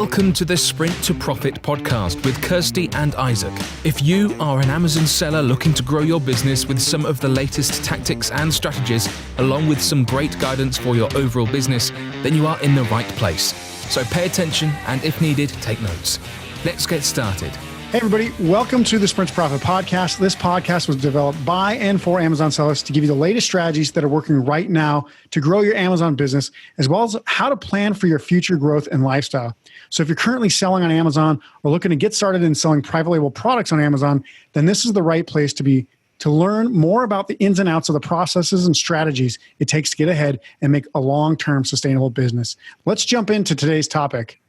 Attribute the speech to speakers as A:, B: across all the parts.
A: Welcome to the Sprint to Profit podcast with Kirsty and Isaac. If you are an Amazon seller looking to grow your business with some of the latest tactics and strategies, along with some great guidance for your overall business, then you are in the right place. So pay attention and if needed, take notes. Let's get started.
B: Hey everybody, welcome to the Sprint to Profit podcast. This podcast was developed by and for Amazon sellers to give you the latest strategies that are working right now to grow your Amazon business, as well as how to plan for your future growth and lifestyle. So if you're currently selling on Amazon or looking to get started in selling private label products on Amazon, then this is the right place to be to learn more about the ins and outs of the processes and strategies it takes to get ahead and make a long-term sustainable business. Let's jump into today's topic.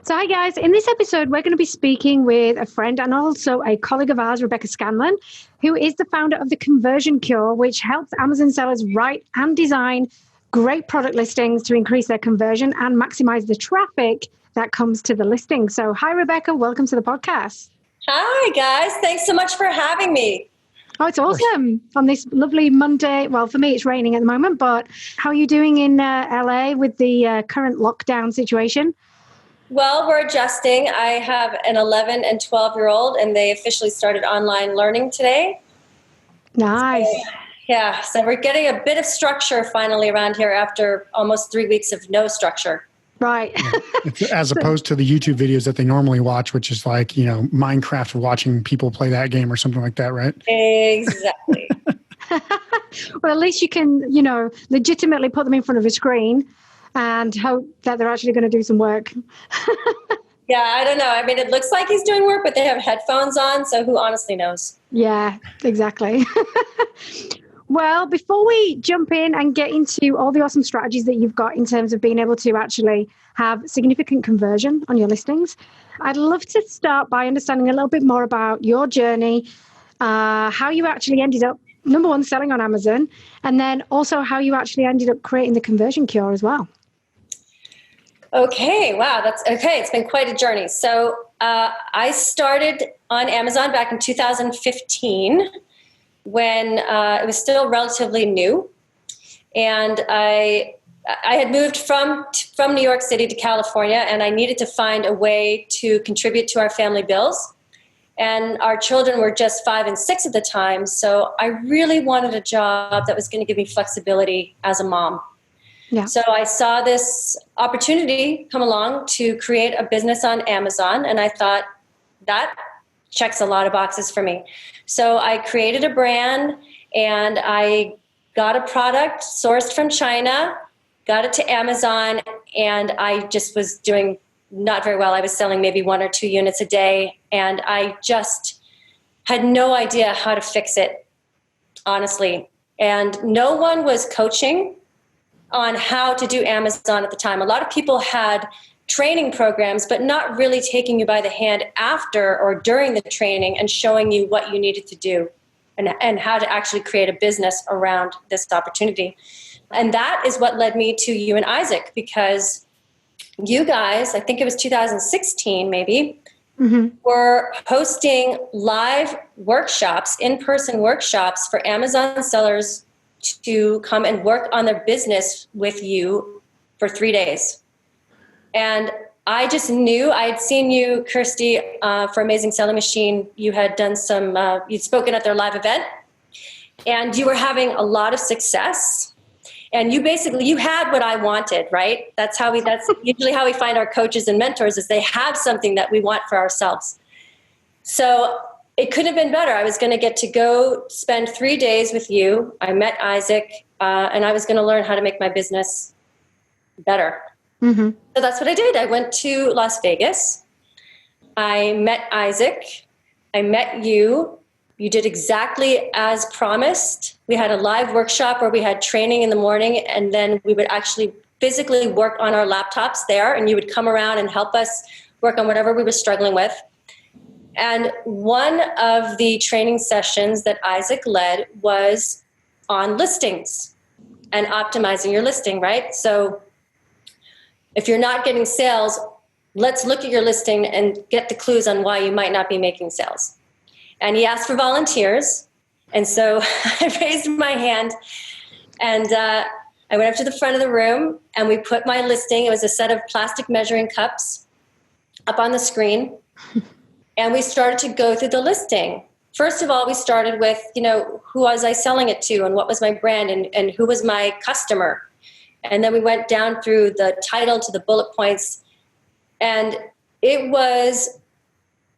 C: So hi guys, in this episode, we're going to be speaking with a friend and also a colleague of ours, Rebecca Scanlon, who is the founder of The Conversion Cure, which helps Amazon sellers write and design great product listings to increase their conversion and maximize the traffic that comes to the listing. So hi Rebecca, welcome to the podcast.
D: Hi guys, thanks so much for having me.
C: Oh, it's awesome on this lovely Monday. Well, for me, it's raining at the moment, but how are you doing in LA with the current lockdown situation?
D: Well, we're adjusting. I have an 11 and 12-year-old, and they officially started online learning today.
C: Nice.
D: So we're getting a bit of structure finally around here after almost 3 weeks of no structure.
C: Right.
B: As opposed to the YouTube videos that they normally watch, which is like, Minecraft, watching people play that game or something like that, right?
D: Exactly.
C: Well, at least you can, legitimately put them in front of a screen and hope that they're actually going to do some work.
D: Yeah, I don't know. I mean, it looks like he's doing work, but they have headphones on, so who honestly knows?
C: Yeah, exactly. Well, before we jump in and get into all the awesome strategies that you've got in terms of being able to actually have significant conversion on your listings, I'd love to start by understanding a little bit more about your journey, how you actually ended up, number one, selling on Amazon, and then also how you actually ended up creating the Conversion Cure as well.
D: Okay, wow, that's okay. It's been quite a journey. So I started on Amazon back in 2015 when it was still relatively new. And I had moved from New York City to California, and I needed to find a way to contribute to our family bills. And our children were just 5 and 6 at the time. So I really wanted a job that was going to give me flexibility as a mom.
C: Yeah.
D: So I saw this opportunity come along to create a business on Amazon. And I thought that checks a lot of boxes for me. So I created a brand and I got a product sourced from China, got it to Amazon, and I just was doing not very well. I was selling maybe 1 or 2 units a day, and I just had no idea how to fix it, honestly. And no one was coaching on how to do Amazon at the time. A lot of people had training programs, but not really taking you by the hand after or during the training and showing you what you needed to do and how to actually create a business around this opportunity. And that is what led me to you and Isaac, because you guys, I think it was 2016 maybe, were hosting live workshops, in-person workshops for Amazon sellers to come and work on their business with you for 3 days. And I just knew, I had seen you, Kirsty, for Amazing Selling Machine. You had done you'd spoken at their live event, and you were having a lot of success. And you had what I wanted, right? That's usually how we find our coaches and mentors, is they have something that we want for ourselves. So it couldn't have been better. I was going to get to go spend 3 days with you. I met Isaac, and I was going to learn how to make my business better. So that's what I did. I went to Las Vegas. I met Isaac. I met you. You did exactly as promised. We had a live workshop where we had training in the morning, and then we would actually physically work on our laptops there, and you would come around and help us work on whatever we were struggling with. And one of the training sessions that Isaac led was on listings and optimizing your listing, right? So if you're not getting sales, let's look at your listing and get the clues on why you might not be making sales. And he asked for volunteers. And so I raised my hand, and I went up to the front of the room, and we put my listing. It was a set of plastic measuring cups. up on the screen. And we started to go through the listing. First of all, we started with, who was I selling it to and what was my brand and who was my customer. And then we went down through the title to the bullet points. And it was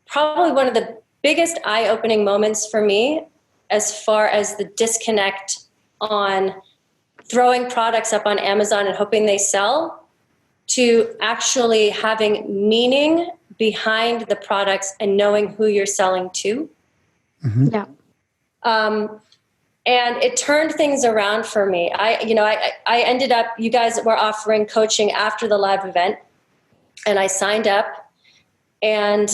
D: probably one of the biggest eye-opening moments for me as far as the disconnect on throwing products up on Amazon and hoping they sell to actually having meaning behind the products and knowing who you're selling to.
B: Mm-hmm.
C: Yeah.
D: And it turned things around for me. I ended up, you guys were offering coaching after the live event, and I signed up, and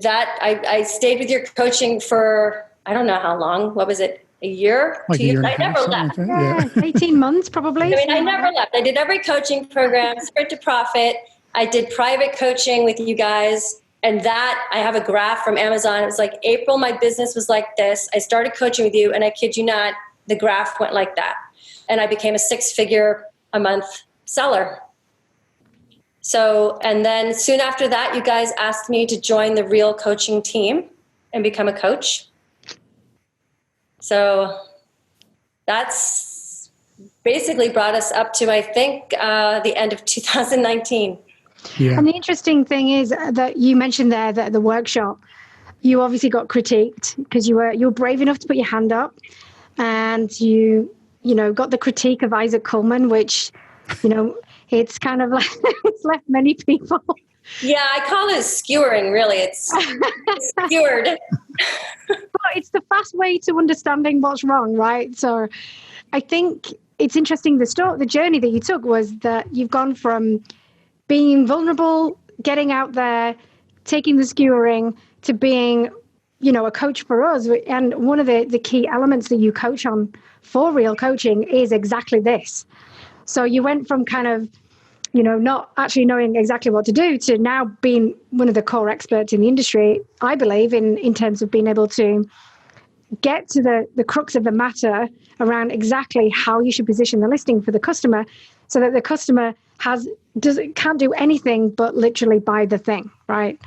D: that I stayed with your coaching for, I don't know how long. What was it? A year?
B: Like
D: 2 years?
B: a year
D: I never left.
B: Like that. Yeah.
C: 18 months probably.
D: I never left. I did every coaching program, Sprint to Profit. I did private coaching with you guys. And that, I have a graph from Amazon. It was like April, my business was like this. I started coaching with you, and I kid you not, the graph went like that. And I became a 6-figure a month seller. So, and then soon after that, you guys asked me to join the Real coaching team and become a coach. So that's basically brought us up to, I think, the end of 2019.
B: Yeah.
C: And the interesting thing is that you mentioned there that the workshop, you obviously got critiqued because you were brave enough to put your hand up, and you got the critique of Isaac Coleman, which, it's kind of like it's left many people.
D: Yeah, I call it skewering, really. It's skewered.
C: But it's the fast way to understanding what's wrong, right? So I think it's interesting. The journey that you took was that you've gone from being vulnerable, getting out there, taking the skewering, to being, a coach for us. And one of the key elements that you coach on for Real coaching is exactly this. So you went from kind of, not actually knowing exactly what to do to now being one of the core experts in the industry, I believe, in terms of being able to get to the crux of the matter around exactly how you should position the listing for the customer, so that the customer can't do anything but literally buy the thing, right?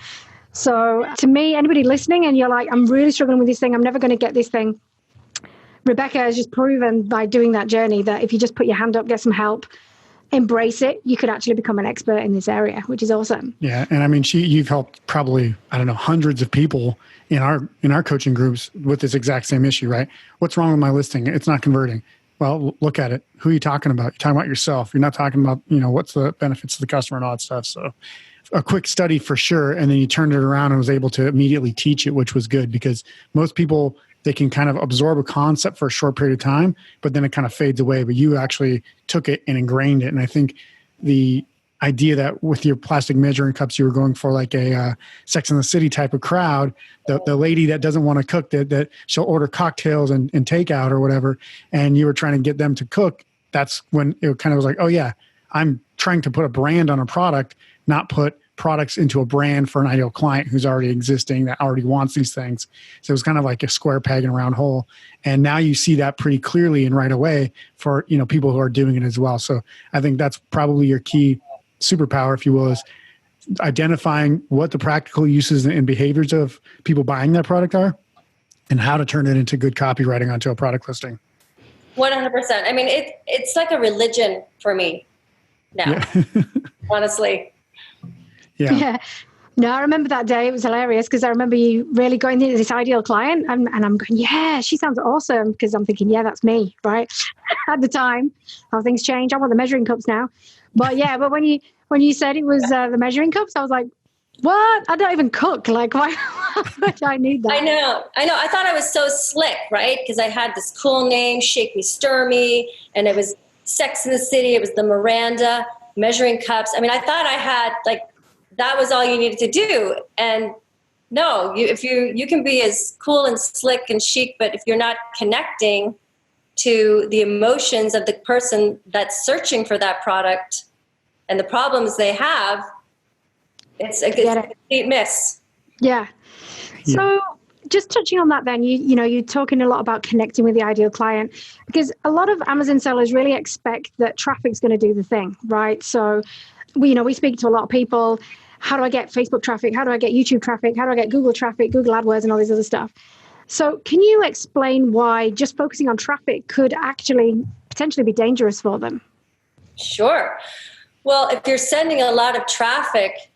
C: So to me, anybody listening and you're like, I'm really struggling with this thing, I'm never going to get this thing, Rebecca has just proven by doing that journey that if you just put your hand up, get some help, embrace it, you could actually become an expert in this area, which is awesome.
B: Yeah. And I mean, you've helped probably, hundreds of people in our coaching groups with this exact same issue, right? What's wrong with my listing? It's not converting. Well, look at it. Who are you talking about? You're talking about yourself. You're not talking about, what's the benefits to the customer and all that stuff. So a quick study for sure. And then you turned it around and was able to immediately teach it, which was good, because most people, they can kind of absorb a concept for a short period of time, but then it kind of fades away. But you actually took it and ingrained it. And I think the idea that with your plastic measuring cups, you were going for like a Sex and the City type of crowd, the lady that doesn't want to cook, that she'll order cocktails and takeout or whatever, and you were trying to get them to cook. That's when it kind of was like, oh yeah, I'm trying to put a brand on a product, not put products into a brand for an ideal client who's already existing, that already wants these things. So it was kind of like a square peg in a round hole. And now you see that pretty clearly and right away for, people who are doing it as well. So I think that's probably your key superpower, if you will, is identifying what the practical uses and behaviors of people buying that product are, and how to turn it into good copywriting onto a product listing.
D: 100%. I mean, it's like a religion for me now, yeah. Honestly.
B: Yeah.
C: No, I remember that day. It was hilarious because I remember you really going into this ideal client, and I'm going, yeah, she sounds awesome, because I'm thinking, yeah, that's me, right? At the time, how things change. I want the measuring cups now. But yeah, but when you said it was the measuring cups, I was like, what? I don't even cook. Like, why would I need that?
D: I know. I thought I was so slick, right? Because I had this cool name, Shake Me, Stir Me, and it was Sex in the City. It was the Miranda measuring cups. I mean, I thought I had that was all you needed to do. And no, you can be as cool and slick and chic, but if you're not connecting to the emotions of the person that's searching for that product and the problems they have, it's a complete miss.
C: Yeah. So just touching on that then, you're talking a lot about connecting with the ideal client, because a lot of Amazon sellers really expect that traffic's going to do the thing, right? So we speak to a lot of people, how do I get Facebook traffic? How do I get YouTube traffic? How do I get Google traffic, Google AdWords, and all this other stuff? So can you explain why just focusing on traffic could actually potentially be dangerous for them?
D: Sure. Well, if you're sending a lot of traffic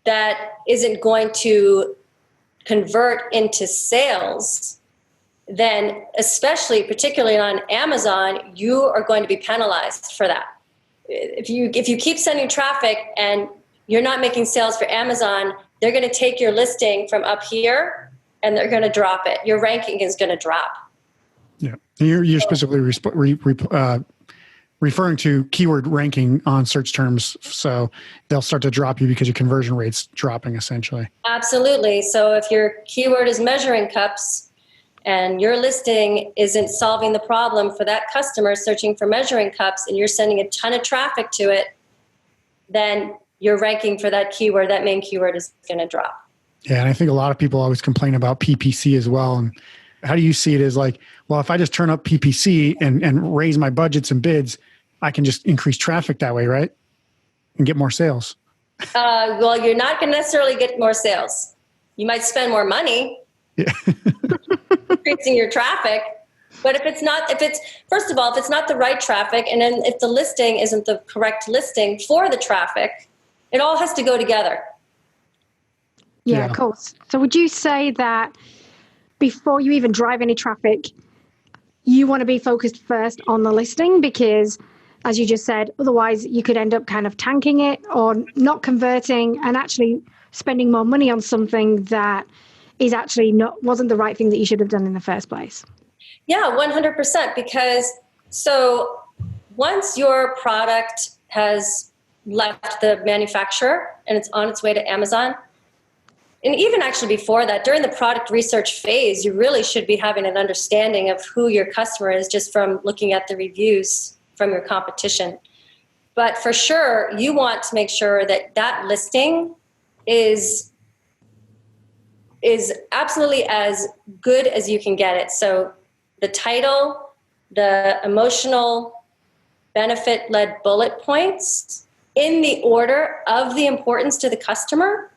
D: that isn't going to convert into sales, then particularly on Amazon, you are going to be penalized for that. If you keep sending traffic and you're not making sales for Amazon, they're going to take your listing from up here and they're going to drop it. Your ranking is going to drop.
B: Yeah. And you're specifically referring to keyword ranking on search terms. So they'll start to drop you because your conversion rate's dropping essentially.
D: Absolutely. So if your keyword is measuring cups and your listing isn't solving the problem for that customer searching for measuring cups and you're sending a ton of traffic to it, then your ranking for that keyword, that main keyword, is going to drop.
B: Yeah. And I think a lot of people always complain about PPC as well. And how do you see it as like, well, if I just turn up PPC and raise my budgets and bids, I can just increase traffic that way, right? And get more sales.
D: Well, you're not going to necessarily get more sales. You might spend more money increasing your traffic. But if it's not the right traffic, and then if the listing isn't the correct listing for the traffic, it all has to go together.
C: Yeah, of course. So would you say that before you even drive any traffic, you want to be focused first on the listing? Because as you just said, otherwise you could end up kind of tanking it or not converting and actually spending more money on something that is actually wasn't the right thing that you should have done in the first place.
D: Yeah, 100%. Because so once your product has left the manufacturer and it's on its way to Amazon, and even actually before that, during the product research phase, you really should be having an understanding of who your customer is just from looking at the reviews from your competition. But for sure, you want to make sure that that listing is absolutely as good as you can get it. So the title, the emotional benefit-led bullet points in the order of the importance to the customer,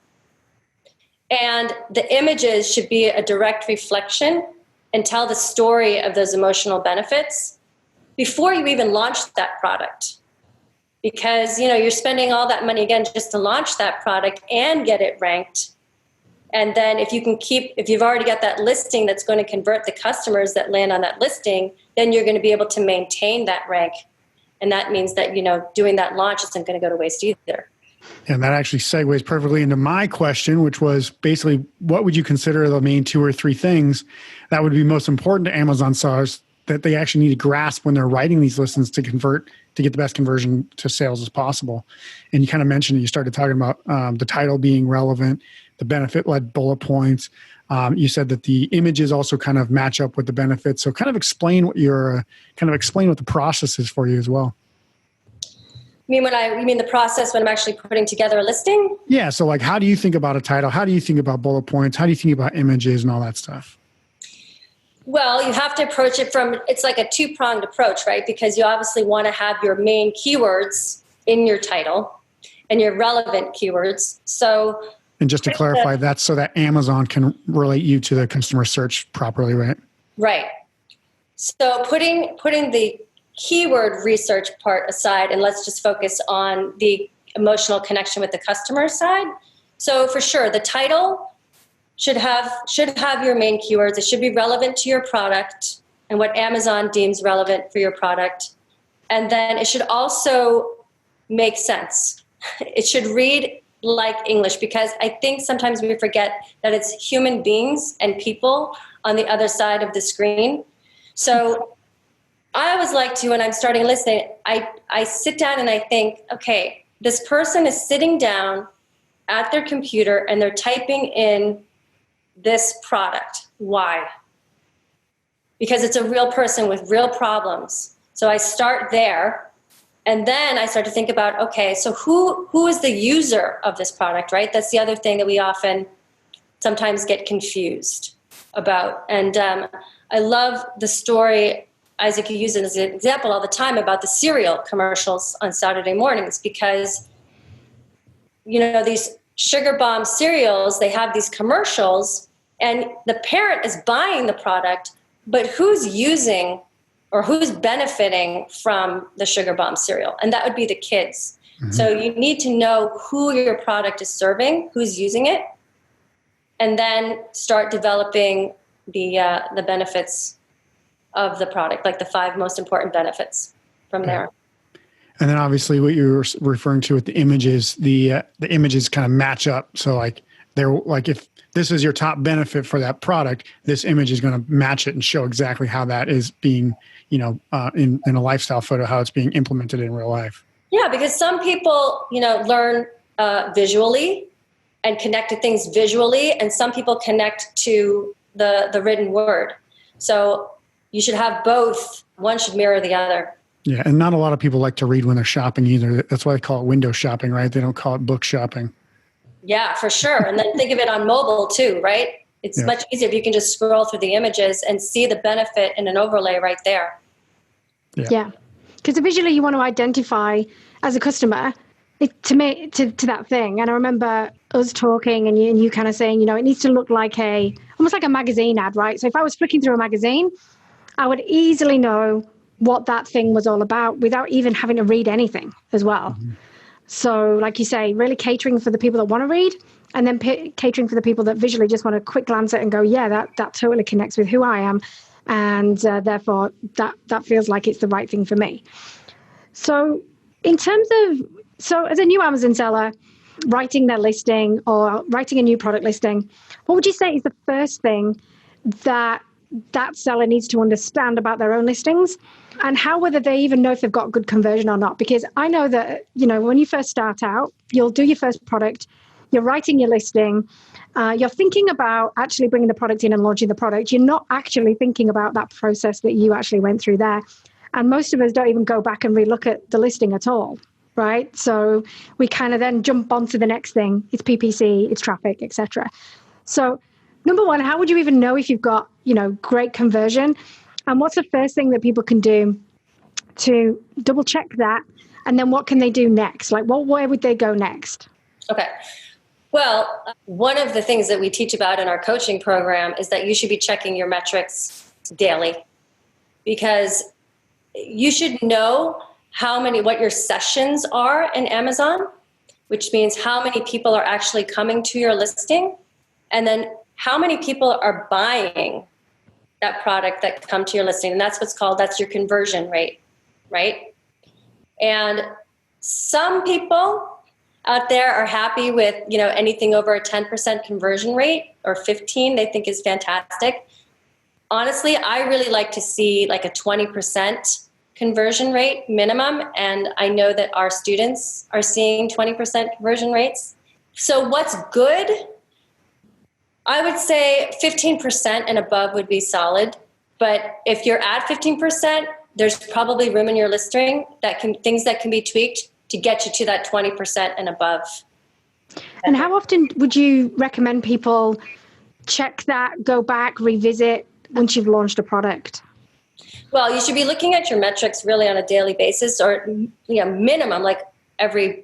D: and the images should be a direct reflection and tell the story of those emotional benefits before you even launch that product. Because, you're spending all that money again just to launch that product and get it ranked. And then if you've already got that listing that's going to convert the customers that land on that listing, then you're going to be able to maintain that rank. And that means that, doing that launch isn't going to go to waste either.
B: And that actually segues perfectly into my question, which was basically, what would you consider the main 2 or 3 things that would be most important to Amazon sellers that they actually need to grasp when they're writing these listings to get the best conversion to sales as possible? And you kind of mentioned it. You started talking about the title being relevant, the benefit-led bullet points. You said that the images also kind of match up with the benefits. So kind of explain what the process is for you as well.
D: You mean the process when I'm actually putting together a listing?
B: Yeah. So like, how do you think about a title? How do you think about bullet points? How do you think about images and all that stuff?
D: Well, you have to approach it it's like a 2-pronged approach, right? Because you obviously want to have your main keywords in your title and your relevant keywords. And
B: just to clarify, that's so that Amazon can relate you to the customer search properly, right?
D: Right. So putting the keyword research part aside, and let's just focus on the emotional connection with the customer side. So for sure, the title should have your main keywords. It should be relevant to your product and what Amazon deems relevant for your product. And then it should also make sense. It should read like English, because I think sometimes we forget that it's human beings and people on the other side of the screen. So I always like to, when I'm starting a listing, I sit down and I think, okay, this person is sitting down at their computer and they're typing in this product. Why? Because it's a real person with real problems. So I start there, and then I start to think about, okay, so who is the user of this product, right? That's the other thing that we often sometimes get confused about. And I love the story, Isaac, you use it as an example all the time, about the cereal commercials on Saturday mornings, because these sugar bomb cereals, they have these commercials and the parent is buying the product, but who's using or who's benefiting from the sugar bomb cereal? And that would be the kids. Mm-hmm. So you need to know who your product is serving, who's using it, and then start developing the benefits of the product, like the 5 most important benefits from there.
B: And then obviously what you were referring to with the images, the images kind of match up. So like they're like, if this is your top benefit for that product, this image is going to match it and show exactly how that is being, in a lifestyle photo, how it's being implemented in real life.
D: Yeah, because some people, learn visually and connect to things visually, and some people connect to the written word. So you should have both. One should mirror the other.
B: Yeah, and not a lot of people like to read when they're shopping either. That's why they call it window shopping, right? They don't call it book shopping.
D: Yeah, for sure. And then think of it on mobile too, right? It's much easier if you can just scroll through the images and see the benefit in an overlay right there.
C: Yeah. Because visually you want to identify as a customer to that thing. And I remember us talking and you kind of saying, it needs to look like almost like a magazine ad, right? So if I was flicking through a magazine, I would easily know what that thing was all about without even having to read anything as well. Mm-hmm. So like you say, really catering for the people that want to read, and then catering for the people that visually just want to quick glance at it and go, yeah, that totally connects with who I am. And therefore that feels like it's the right thing for me. So as a new Amazon seller, writing their listing or writing a new product listing, what would you say is the first thing that seller needs to understand about their own listings, and how whether they even know if they've got good conversion or not? Because I know that, when you first start out, you'll do your first product, you're writing your listing, you're thinking about actually bringing the product in and launching the product. You're not actually thinking about that process that you actually went through there. And most of us don't even go back and relook at the listing at all, right? So we kind of then jump on to the next thing. It's PPC, it's traffic, etc. So number one, how would you even know if you've got, great conversion? And what's the first thing that people can do to double check that? And then what can they do next? Like, where would they go next?
D: Okay. Well, one of the things that we teach about in our coaching program is that you should be checking your metrics daily, because you should know what your sessions are in Amazon, which means how many people are actually coming to your listing, and then how many people are buying that product that come to your listing. And that's that's your conversion rate, right? And some people out there are happy with, anything over a 10% conversion rate or 15, they think is fantastic. Honestly, I really like to see like a 20% conversion rate minimum. And I know that our students are seeing 20% conversion rates. So what's good? I would say 15% and above would be solid. But if you're at 15%, there's probably room in your listing things that can be tweaked to get you to that 20% and above.
C: And how often would you recommend people check that, go back, revisit once you've launched a product?
D: Well, you should be looking at your metrics really on a daily basis, or minimum like every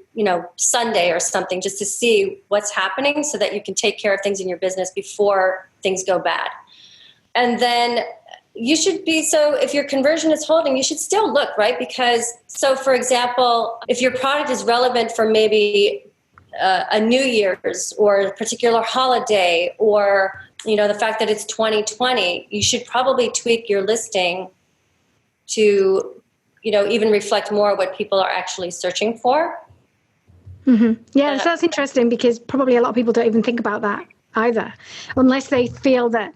D: Sunday or something, just to see what's happening so that you can take care of things in your business before things go bad. And then you should be, so if your conversion is holding, you should still look, right? Because, so for example, if your product is relevant for maybe a New Year's or a particular holiday, or, the fact that it's 2020, you should probably tweak your listing to, even reflect more what people are actually searching for.
C: Mm-hmm. Yeah, so that's interesting, because probably a lot of people don't even think about that either, unless they feel that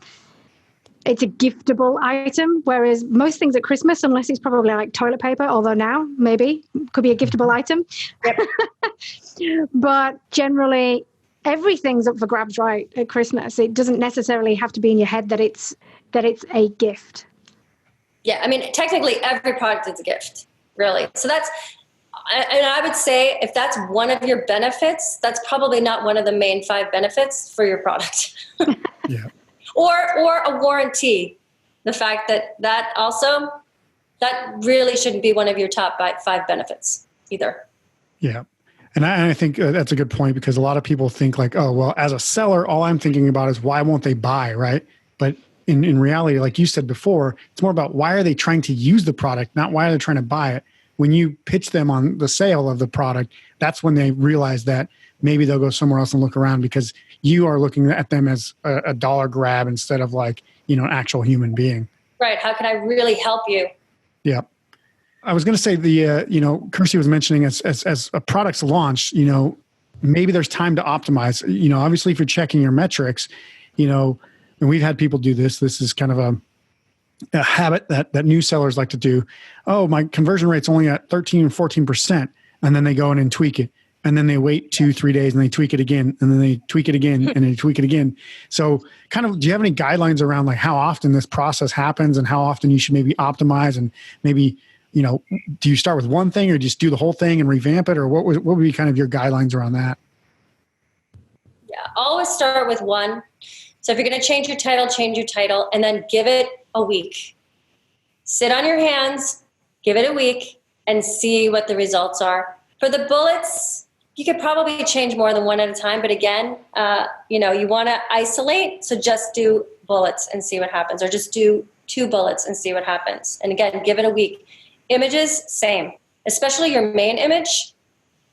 C: it's a giftable item, whereas most things at Christmas, unless it's probably like toilet paper, although now maybe could be a giftable item. Yep. But generally, everything's up for grabs right at Christmas. It doesn't necessarily have to be in your head that it's a gift.
D: Yeah, I mean, technically every product is a gift, really. So and I would say if that's one of your benefits, that's probably not one of the main 5 benefits for your product.
B: Yeah.
D: Or a warranty. The fact that also, that really shouldn't be one of your top 5 benefits either.
B: Yeah. And I think that's a good point, because a lot of people think like, oh, well, as a seller, all I'm thinking about is why won't they buy, right? But in reality, like you said before, it's more about why are they trying to use the product, not why are they trying to buy it. When you pitch them on the sale of the product, that's when they realize that maybe they'll go somewhere else and look around, because you are looking at them as a dollar grab instead of like, an actual human being.
D: Right. How can I really help you?
B: Yeah. I was going to say Kirsty was mentioning as a product's launch, maybe there's time to optimize, obviously if you're checking your metrics, and we've had people do this. This is kind of a habit that new sellers like to do. Oh, my conversion rate's only at 13 or 14%. And then they go in and tweak it. And then they wait 2-3 days and they tweak it again. And then they tweak it again and they tweak it again. So kind of, do you have any guidelines around like how often this process happens and how often you should maybe optimize, and maybe, do you start with one thing or just do the whole thing and revamp it? Or what would be kind of your guidelines around that?
D: Yeah, always start with one. So if you're going to change your title, and then give it a week. Sit on your hands, give it a week, and see what the results are. For the bullets, you could probably change more than one at a time. But again, you want to isolate. So just do bullets and see what happens, or just do 2 bullets and see what happens. And again, give it a week. Images, same, especially your main image,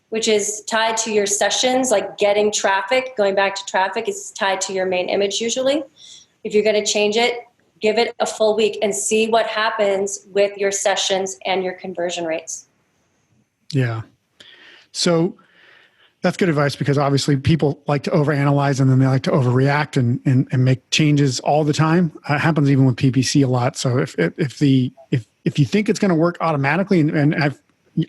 D: which is tied to your sessions, like getting traffic, going back to traffic is tied to your main image usually. If you're going to change it, give it a full week and see what happens with your sessions and your conversion rates. Yeah.
B: So that's good advice, because obviously people like to overanalyze and then they like to overreact and make changes all the time. It happens even with PPC a lot. So if you think it's going to work automatically, and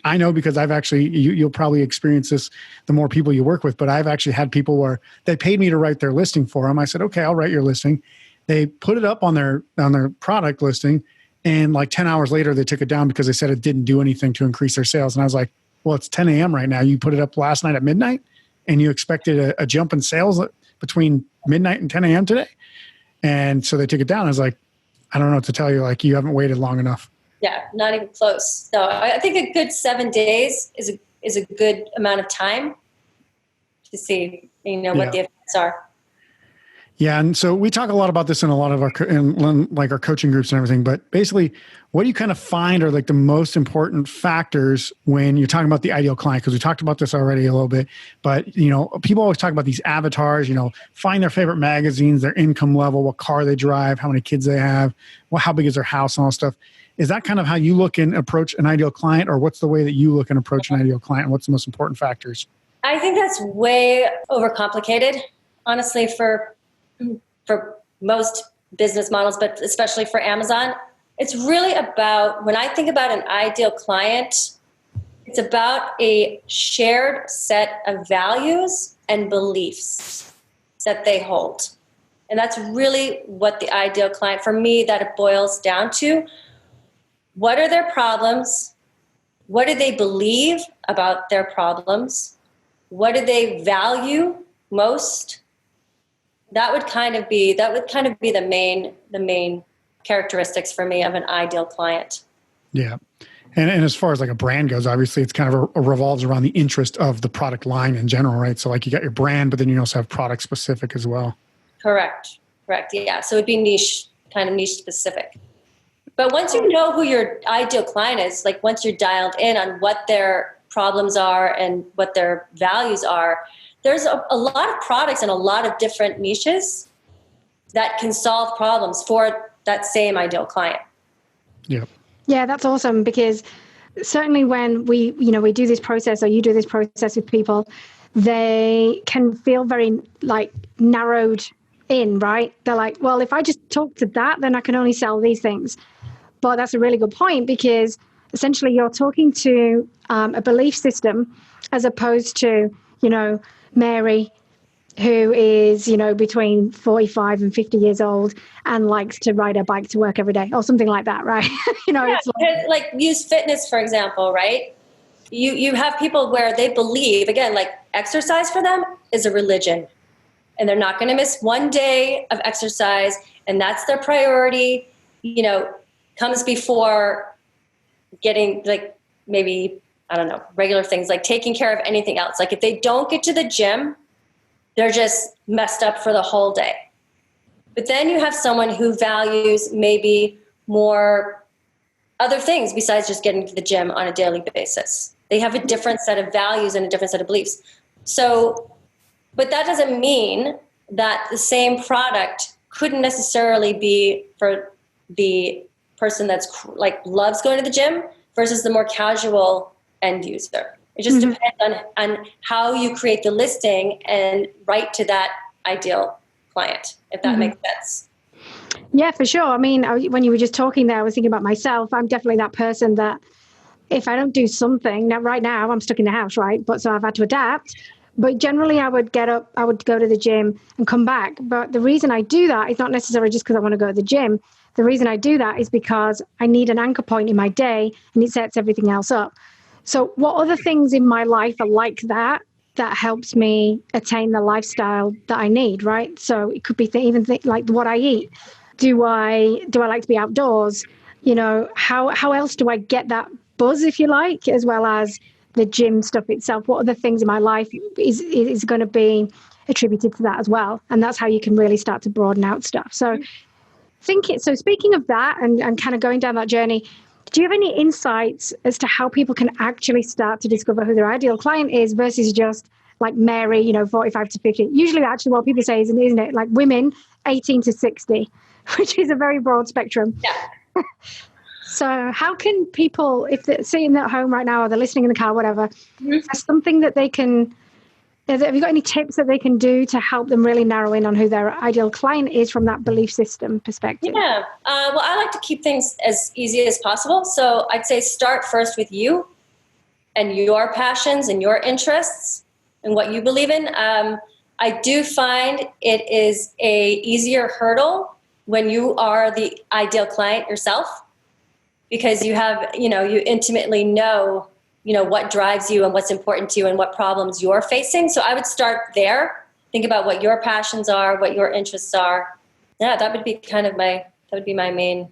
B: I know because I've actually, you'll probably experience this the more people you work with, but I've actually had people where they paid me to write their listing for them. I said, okay, I'll write your listing. They put it up on their product listing, and like 10 hours later, they took it down because they said it didn't do anything to increase their sales. And I was like, well, it's 10 a.m. right now. You put it up last night at midnight and you expected a jump in sales between midnight and 10 a.m. today. And so they took it down. I was like, I don't know what to tell you. Like, you haven't waited long enough.
D: Yeah, not even close. So I think a good 7 days is a good amount of time to see, what the effects are.
B: Yeah, and so we talk a lot about this in a lot of our coaching groups and everything. But basically, what do you kind of find are like the most important factors when you're talking about the ideal client? Because we talked about this already a little bit. But people always talk about these avatars. Find their favorite magazines, their income level, what car they drive, how many kids they have, how big is their house, and all that stuff. Is that kind of how you look and approach an ideal client, or what's the way that you look and approach an ideal client? And what's the most important factors?
D: I think that's way overcomplicated, honestly, for most business models, but especially for Amazon. It's really about, when I think about an ideal client, it's about a shared set of values and beliefs that they hold. And that's really what the ideal client, for me, that it boils down to. What are their problems? What do they believe about their problems? What do they value most? That would kind of be the main characteristics for me of an ideal client.
B: Yeah. And as far as like a brand goes, obviously it's kind of revolves around the interest of the product line in general, right? So like you got your brand, but then you also have product specific as well.
D: Correct. Yeah. So it'd be niche specific. But once you know who your ideal client is, like once you're dialed in on what their problems are and what their values are, there's a lot of products and a lot of different niches that can solve problems for that same ideal client.
B: Yeah.
C: Yeah, that's awesome, because certainly when we do this process, or you do this process with people, they can feel very like narrowed in, right? They're like, well, if I just talk to that, then I can only sell these things. But that's a really good point, because essentially you're talking to a belief system as opposed to, Mary, who is, between 45 and 50 years old and likes to ride a bike to work every day or something like that, right?
D: It's like use fitness, for example, right? You have people where they believe, again, like exercise for them is a religion, and they're not going to miss one day of exercise, and that's their priority, comes before getting like maybe I don't know, regular things like taking care of anything else. Like if they don't get to the gym, they're just messed up for the whole day. But then you have someone who values maybe more other things besides just getting to the gym on a daily basis. They have a different set of values and a different set of beliefs. So, but that doesn't mean that the same product couldn't necessarily be for the person that's like loves going to the gym versus the more casual end user. It just depends on how you create the listing and write to that ideal client, if that makes sense.
C: Yeah, for sure. I mean, when you were just talking there, I was thinking about myself. I'm definitely that person that if I don't do something, now right now I'm stuck in the house, right? But so I've had to adapt. But generally I would get up, I would go to the gym and come back. But the reason I do that is not necessarily just because I want to go to the gym. The reason I do that is because I need an anchor point in my day and it sets everything else up. So what other things in my life are like that helps me attain the lifestyle that I need, right? So it could be like what I eat. Do I like to be outdoors? You know, how else do I get that buzz, if you like, as well as the gym stuff itself? What other things in my life is going to be attributed to that as well? And that's how you can really start to broaden out stuff. So speaking of that and kind of going down that journey, do you have any insights as to how people can actually start to discover who their ideal client is versus just like Mary, 45 to 50? Usually actually what people say isn't it? Like women 18 to 60, which is a very broad spectrum.
D: Yeah.
C: So how can people, if they're sitting at home right now or they're listening in the car, whatever, is there something that they can, have you got any tips that they can do to help them really narrow in on who their ideal client is from that belief system perspective?
D: Yeah. Well, I like to keep things as easy as possible. So I'd say start first with you and your passions and your interests and what you believe in. I do find it is a easier hurdle when you are the ideal client yourself, because you have, you intimately know, what drives you and what's important to you and what problems you're facing. So I would start there. Think about what your passions are, what your interests are. Yeah, that would be my main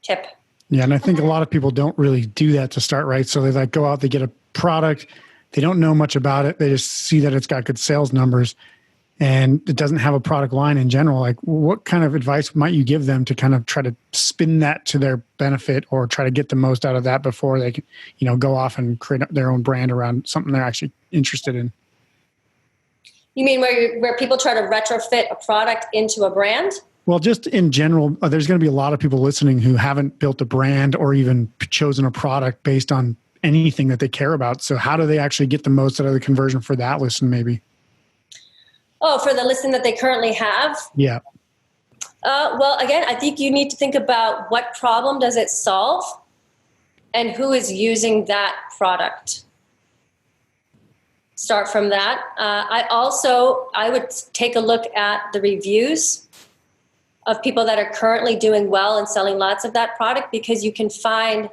D: tip.
B: Yeah. And I think a lot of people don't really do that to start, right? So they like go out, they get a product, they don't know much about it. They just see that it's got good sales numbers and it doesn't have a product line in general. Like what kind of advice might you give them to kind of try to spin that to their benefit or try to get the most out of that before they can, go off and create their own brand around something they're actually interested in?
D: You mean where people try to retrofit a product into a brand?
B: Well, just in general, there's going to be a lot of people listening who haven't built a brand or even chosen a product based on anything that they care about. So how do they actually get the most out of the conversion for that listen maybe?
D: Oh, for the listing that they currently have?
B: Yeah.
D: Well, again, I think you need to think about what problem does it solve and who is using that product. Start from that. I would take a look at the reviews of people that are currently doing well and selling lots of that product, because you can find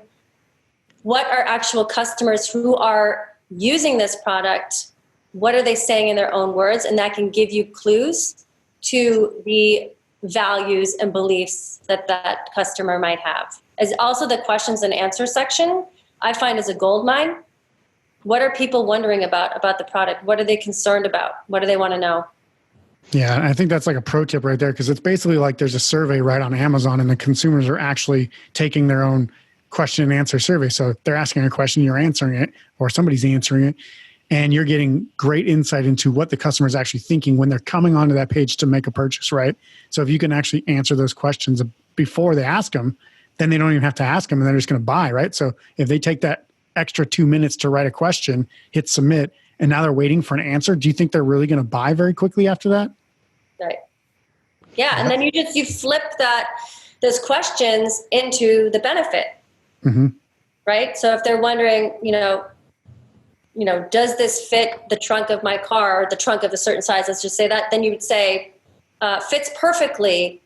D: what are actual customers who are using this product. What are they saying in their own words? And that can give you clues to the values and beliefs that that customer might have. As also the questions and answer section, I find is a gold mine. What are people wondering about the product? What are they concerned about? What do they want to know?
B: Yeah, I think that's like a pro tip right there, because it's basically like there's a survey right on Amazon and the consumers are actually taking their own question and answer survey. So if they're asking a question, you're answering it, or somebody's answering it. And you're getting great insight into what the customer is actually thinking when they're coming onto that page to make a purchase, right? So if you can actually answer those questions before they ask them, then they don't even have to ask them and they're just going to buy, right? So if they take that extra 2 minutes to write a question, hit submit, and now they're waiting for an answer, do you think they're really going to buy very quickly after that?
D: Right. Yeah, and then you flip those questions into the benefit, right? So if they're wondering, does this fit the trunk of my car, or the trunk of a certain size? Let's just say that. Then you would say, fits perfectly,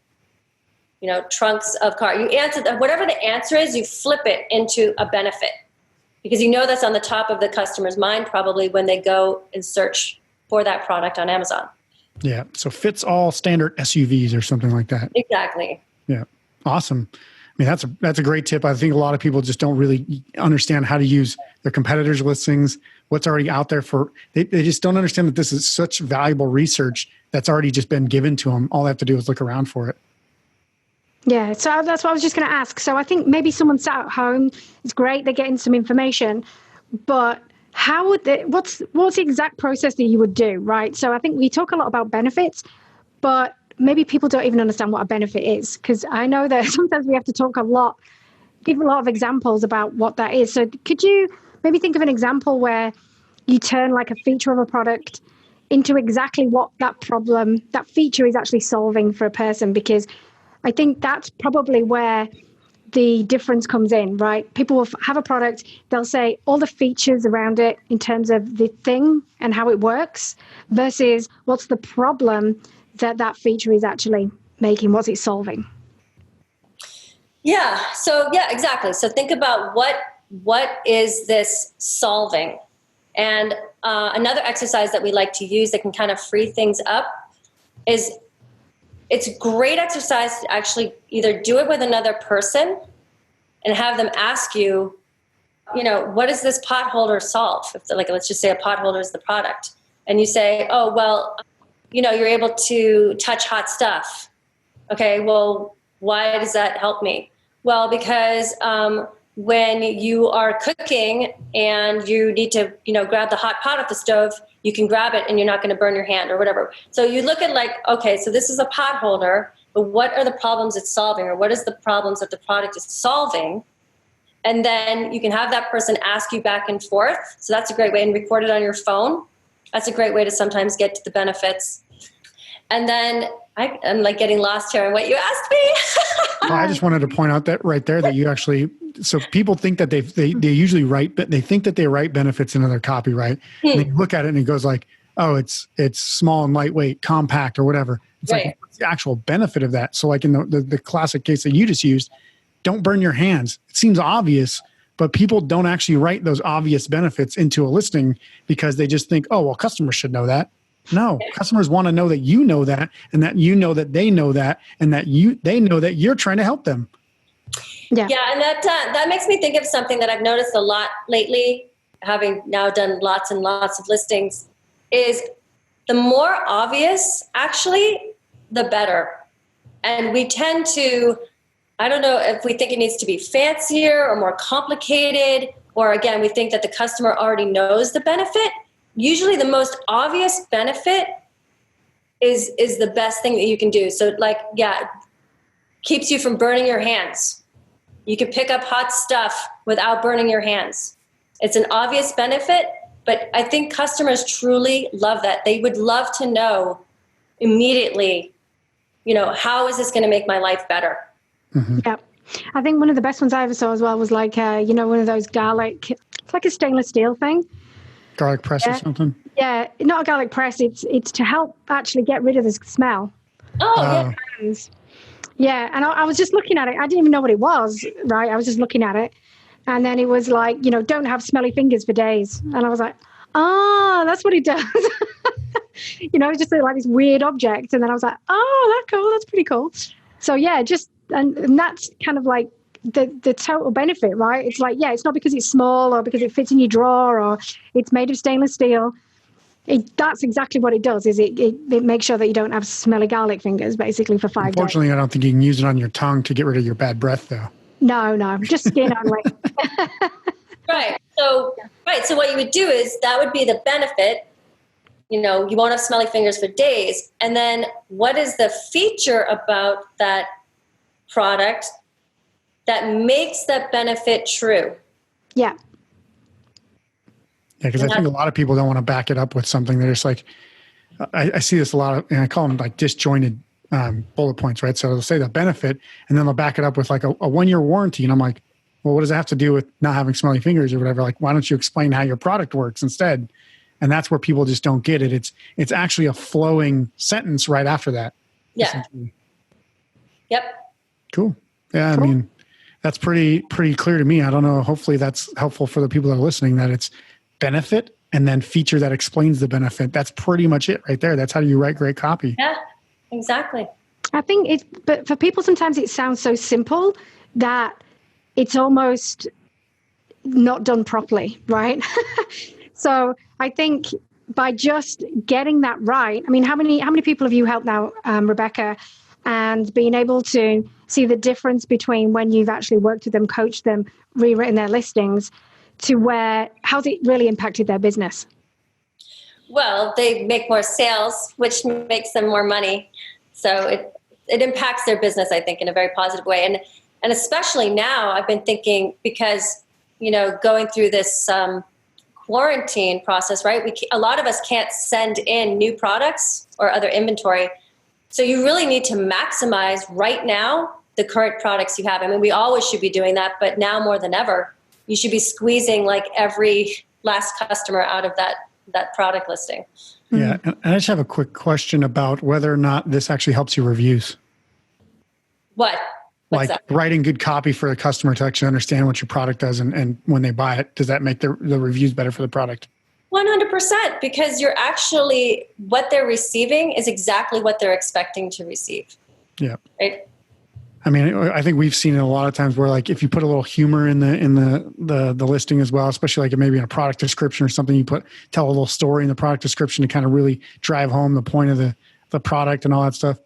D: trunks of car. You answer whatever the answer is, you flip it into a benefit, because that's on the top of the customer's mind probably when they go and search for that product on Amazon. Yeah.
B: So fits all standard SUVs or something like that.
D: Exactly.
B: Yeah. Awesome. mean, that's a great tip. I think a lot of people just don't really understand how to use their competitors' listings, what's already out there they just don't understand that this is such valuable research that's already just been given to them. All they have to do is look around for it.
C: Yeah, so that's what I was just going to ask. So I think maybe someone sat at home, it's great, they're getting some information, but how would what's the exact process that you would do, right? So I think we talk a lot about benefits, but maybe people don't even understand what a benefit is, because I know that sometimes we have to talk give a lot of examples about what that is. So could you maybe think of an example where you turn like a feature of a product into exactly what that feature is actually solving for a person? Because I think that's probably where the difference comes in, right? People will have a product, they'll say all the features around it in terms of the thing and how it works versus what's the problem that feature is actually making, what's it solving?
D: Yeah. So yeah, exactly. So think about what is this solving? And another exercise that we like to use that can kind of free things up is it's a great exercise to actually either do it with another person and have them ask you, what does this pot holder solve? If let's just say a pot holder is the product. And you say, oh, well, you're able to touch hot stuff. Okay, well, why does that help me? Well, because when you are cooking and you need to, grab the hot pot off the stove, you can grab it and you're not going to burn your hand or whatever. So you look at okay, so this is a pot holder, but what are the problems it's solving, or what is the problems that the product is solving? And then you can have that person ask you back and forth. So that's a great way, and record it on your phone. That's a great way to sometimes get to the benefits. And then I'm getting lost here on what you asked me.
B: Well, I just wanted to point out that right there that you actually, so people think that they usually write, but they think that they write benefits into their copy, right? And they look at it and it goes like, oh, it's small and lightweight, compact or whatever. It's
D: right.
B: Like, what's the actual benefit of that? So like in the classic case that you just used, don't burn your hands. It seems obvious, but people don't actually write those obvious benefits into a listing because they just think, oh, well, customers should know that. No, customers want to know that you know that, and that you know that they know that, and that they know that you're trying to help them.
D: Yeah, and that makes me think of something that I've noticed a lot lately, having now done lots and lots of listings, is the more obvious, actually, the better. And we tend to, I don't know if we think it needs to be fancier or more complicated, or again, we think that the customer already knows the benefit. Usually the most obvious benefit is the best thing that you can do. So keeps you from burning your hands. You can pick up hot stuff without burning your hands. It's an obvious benefit, but I think customers truly love that. They would love to know immediately, how is this going to make my life better?
C: Mm-hmm. Yeah. I think one of the best ones I ever saw as well was one of those garlic, it's like a stainless steel thing.
B: Garlic press or something?
C: Yeah, not a garlic press. It's to help actually get rid of the smell.
D: Oh,
C: yeah. Yeah, and I was just looking at it. I didn't even know what it was, right? I was just looking at it. And then it was like, don't have smelly fingers for days. And I was like, that's what it does. It's just like this weird object. And then I was like, that's cool. That's pretty cool. So yeah, and that's kind of like the total benefit, right? It's like, it's not because it's small or because it fits in your drawer or it's made of stainless steel. That's exactly what it does. Is it makes sure that you don't have smelly garlic fingers basically for 5 days.
B: Unfortunately, I don't think you can use it on your tongue to get rid of your bad breath, though.
C: No, just skin only.
D: Right. So what you would do is that would be the benefit. You won't have smelly fingers for days. And then what is the feature about that product that makes that benefit true?
C: Yeah.
B: Yeah, because I think a lot of people don't want to back it up with something. They're just like, I see this a lot, and I call them like disjointed bullet points, right? So they'll say the benefit, and then they'll back it up with like a 1-year warranty. And I'm like, well, what does that have to do with not having smelly fingers or whatever? Like, why don't you explain how your product works instead? And that's where people just don't get it. It's actually a flowing sentence right after that.
D: Yeah. Yep.
B: Cool. Yeah, cool. I mean, that's pretty clear to me. I don't know. Hopefully that's helpful for the people that are listening, that it's benefit and then feature that explains the benefit. That's pretty much it right there. That's how you write great copy.
D: Yeah, exactly.
C: I think but for people, sometimes it sounds so simple that it's almost not done properly, right? So I think by just getting that right, I mean, how many people have you helped now, Rebecca, and being able to see the difference between when you've actually worked with them, coached them, rewritten their listings, to where, how's it really impacted their business?
D: Well, they make more sales, which makes them more money. So it impacts their business, I think, in a very positive way. And especially now, I've been thinking, because, going through this quarantine process, right? A lot of us can't send in new products or other inventory. So you really need to maximize right now the current products you have. I mean, we always should be doing that, but now more than ever, you should be squeezing like every last customer out of that product listing.
B: Yeah. And I just have a quick question about whether or not this actually helps your reviews.
D: What's
B: like
D: that?
B: Writing good copy for the customer to actually understand what your product does, and when they buy it, does that make the reviews better for the product?
D: 100%, because you're actually, what they're receiving is exactly what they're expecting to receive. Yeah. Right?
B: I mean, I think we've seen it a lot of times where, like, if you put a little humor in the listing as well, especially like maybe in a product description or something, you tell a little story in the product description to kind of really drive home the point of the product and all that stuff.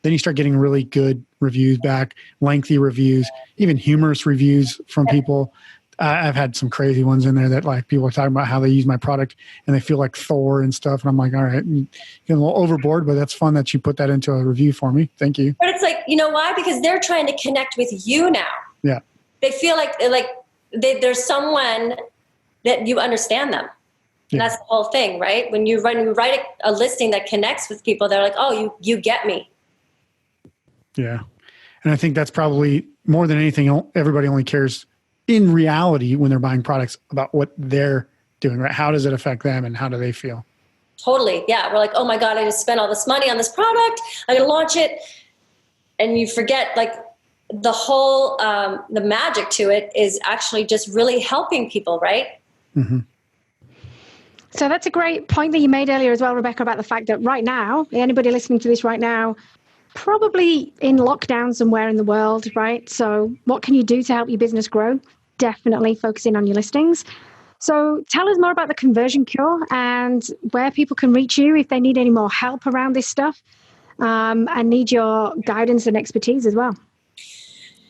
B: Then you start getting really good reviews back, lengthy reviews, even humorous reviews from people. I've had some crazy ones in there that, like, people are talking about how they use my product and they feel like Thor and stuff. And I'm like, all right, you're getting a little overboard, but that's fun that you put that into a review for me. Thank you.
D: But it's like, you know why? Because they're trying to connect with you now.
B: Yeah.
D: They feel like there's someone that you understand them. And that's the whole thing, right? When you write a listing that connects with people, they're like, oh, you get me.
B: Yeah. And I think that's probably more than anything, everybody only cares in reality when they're buying products about what they're doing, right? How does it affect them and how do they feel?
D: Totally. Yeah. We're like, oh my God, I just spent all this money on this product. I'm going to launch it. And you forget, like, the whole, the magic to it is actually just really helping people, right?
B: Mm-hmm.
C: So that's a great point that you made earlier as well, Rebecca, about the fact that right now, anybody listening to this right now, probably in lockdown somewhere in the world, right? So what can you do to help your business grow? Definitely focusing on your listings. So tell us more about the Conversion Cure and where people can reach you if they need any more help around this stuff, and need your guidance and expertise as well.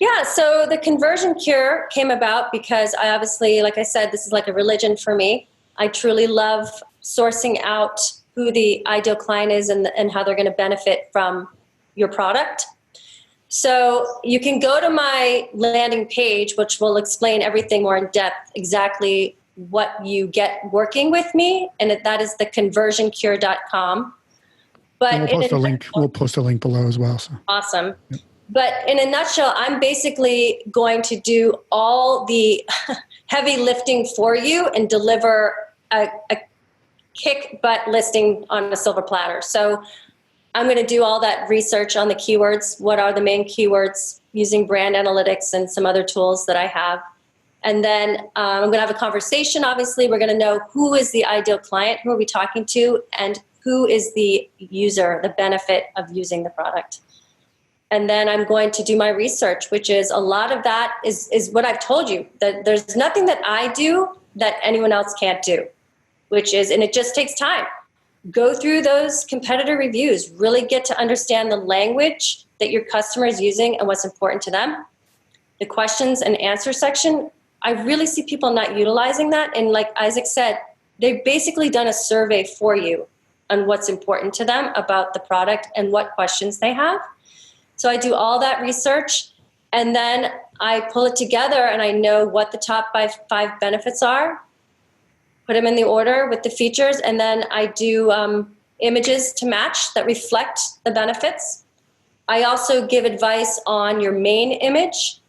D: Yeah, so the Conversion Cure came about because I obviously, like I said, this is like a religion for me. I truly love sourcing out who the ideal client is and how they're going to benefit from your product. So you can go to my landing page, which will explain everything more in depth, exactly what you get working with me. And that is the conversioncure.com. But
B: we'll post a link below as well. So.
D: Awesome. Yep. But in a nutshell, I'm basically going to do all the heavy lifting for you and deliver a kick butt listing on a silver platter. So I'm going to do all that research on the keywords. What are the main keywords using brand analytics and some other tools that I have. And then I'm going to have a conversation. Obviously, we're going to know who is the ideal client, who are we talking to, and who is the user, the benefit of using the product. And then I'm going to do my research, which is a lot of that is what I've told you, that there's nothing that I do that anyone else can't do, which is, and it just takes time. Go through those competitor reviews, really get to understand the language that your customer is using and what's important to them. The questions and answer section, I really see people not utilizing that. And like Isaac said, they've basically done a survey for you on what's important to them about the product and what questions they have. So I do all that research, and then I pull it together and I know what the top five benefits are, put them in the order with the features, and then I do images to match that reflect the benefits. I also give advice on your main image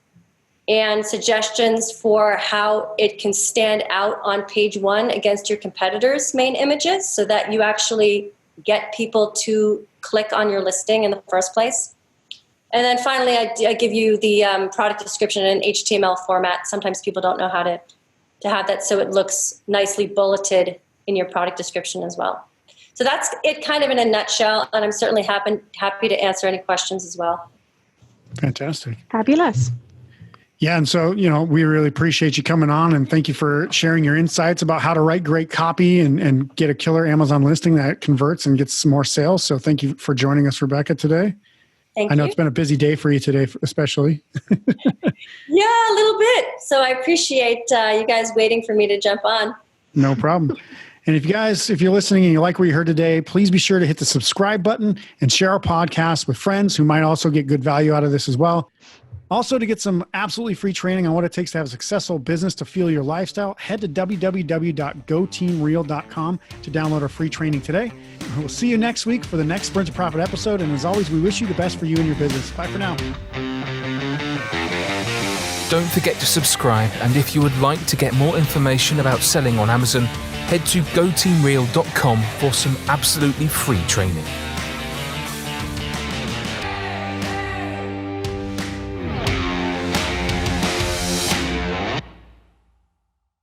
D: and suggestions for how it can stand out on page one against your competitors' main images so that you actually get people to click on your listing in the first place. And then finally, I give you the product description in HTML format. Sometimes people don't know how to have that, so it looks nicely bulleted in your product description as well. So that's it kind of in a nutshell, and I'm certainly happy to answer any questions as well.
B: Fantastic.
C: Fabulous.
B: Yeah. And so, we really appreciate you coming on, and thank you for sharing your insights about how to write great copy and get a killer Amazon listing that converts and gets some more sales. So thank you for joining us, Rebecca, today. I know it's been a busy day for you today, especially.
D: Yeah, a little bit. So I appreciate you guys waiting for me to jump on.
B: No problem. And if you're listening and you like what you heard today, please be sure to hit the subscribe button and share our podcast with friends who might also get good value out of this as well. Also, to get some absolutely free training on what it takes to have a successful business to fuel your lifestyle, head to www.goteamreal.com to download our free training today. We'll see you next week for the next Sprint to Profit episode. And as always, we wish you the best for you and your business. Bye for now.
A: Don't forget to subscribe, and if you would like to get more information about selling on Amazon, head to goteamreal.com for some absolutely free training.